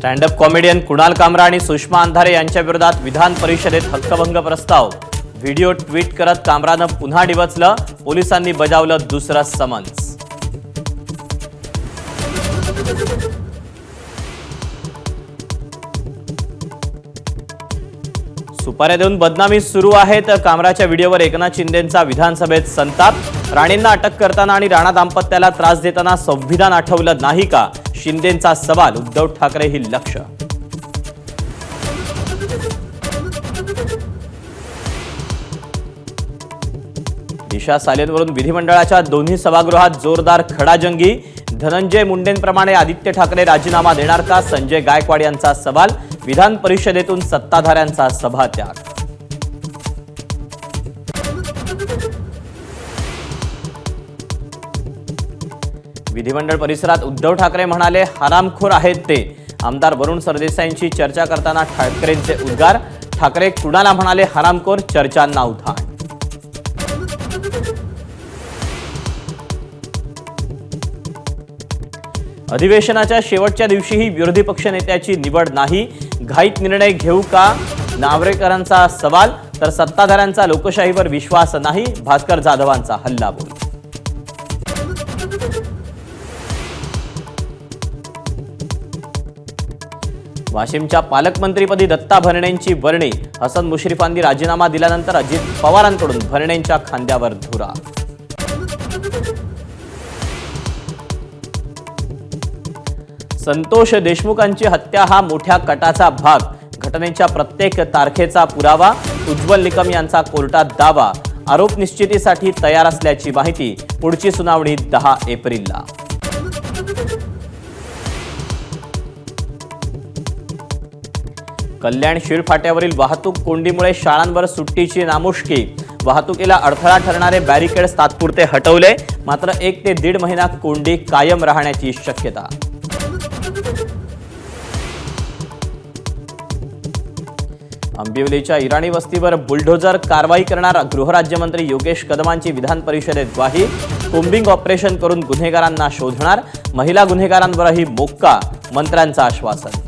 Stand up comedian Kunal कामरा आणि सुषमा अंधारे यांच्या विरोधात विधान परिषदेत हक्कभंग प्रस्ताव। व्हिडिओ ट्विट करत कामरानं पुन्हा डिवचलं, पोलिसांनी बजावलं दुसरं समन्स। सुपाऱ्या देऊन बदनामी सुरू आहे तर कामराच्या व्हिडिओवर एकनाथ शिंदेंचा विधानसभेत संताप। राणेंना अटक करताना आणि राणा दाम्पत्याला त्रास देताना संविधान आठवलं नाही का, शिंदेंचा सवाल। उद्धव ठाकरे ही लक्ष। दिशा सालेंवरून विधिमंडळाच्या दोन्ही सभागृहात जोरदार खडाजंगी। धनंजय मुंडेंप्रमाणे आदित्य ठाकरे राजीनामा देणार का, संजय गायकवाड यांचा सवाल। विधान परिषदेतून सत्ताधाऱ्यांचा सभात्याग। विधिमंडळ परिसरात उद्धव ठाकरे म्हणाले, हरामखोर आहेत ते। आमदार वरुण सरदेसाईंची चर्चा करताना ठाकरेंचे उद्गार। ठाकरे कुणाला म्हणाले हरामखोर, चर्चांना उधाण। अधिवेशनाच्या शेवटच्या दिवशीही विरोधी पक्षनेत्याची निवड नाही, घाईत निर्णय घेऊ का, नार्वेकरांचा सवाल। तर सत्ताधाऱ्यांचा लोकशाहीवर विश्वास नाही, भास्कर जाधवांचा हल्लाबोल। वाशिमच्या पालकमंत्रीपदी दत्ता भरणेंची वर्णी। हसन मुश्रीफांनी राजीनामा दिल्यानंतर अजित पवारांकडून भरणेंच्या खांद्यावर धुरा। संतोष देशमुखांची हत्या हा मोठ्या कटाचा भाग। घटनेच्या प्रत्येक तारखेचा पुरावा। उज्ज्वल निकम यांचा कोर्टात दावा। आरोप निश्चितीसाठी तयार असल्याची माहिती। पुढची सुनावणी 10 एप्रिलला। कल्याण शिळफाट्यावरील वाहतूक कोंडीमुळे शाळांवर सुट्टीची नामुष्की। वाहतुकीला अडथळा ठरणारे बॅरिकेड्स तात्पुरते हटवले, मात्र 1 ते 1.5 महिना कोंडी कायम राहण्याची शक्यता। आंबिवलीच्या इराणी वस्तीवर बुलडोझर कारवाई करणार गृहराज्यमंत्री योगेश कदमांची विधान परिषदेत ग्वाही। कोम्बिंग ऑपरेशन करून गुन्हेगारांना शोधणार, महिला गुन्हेगारांवरही मोक्का, मंत्र्यांचं आश्वासन।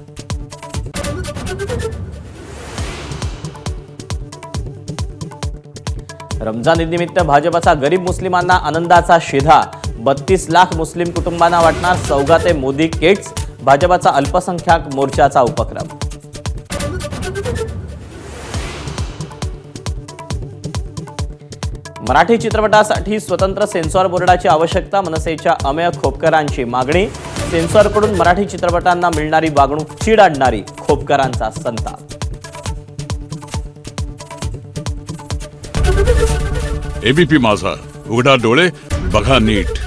रमजान ईदनिमित्त भाजपचा गरीब मुस्लिमांना आनंदाचा शिधा। 32 लाख मुस्लिम कुटुंबांना वाटणार सौगाते मोदी किट्स। भाजपचा अल्पसंख्याक मोर्चाचा उपक्रम। मराठी चित्रपटासाठी स्वतंत्र सेन्सॉर बोर्डाची आवश्यकता। मनसेच्या अमेय खोपकरांची मागणी। सेन्सॉरकडून मराठी चित्रपटांना मिळणारी वागणूक चीड आणणारी, खोपकरांचा संताप। एबीपी माझा, उघडा डोळे बघा नीट।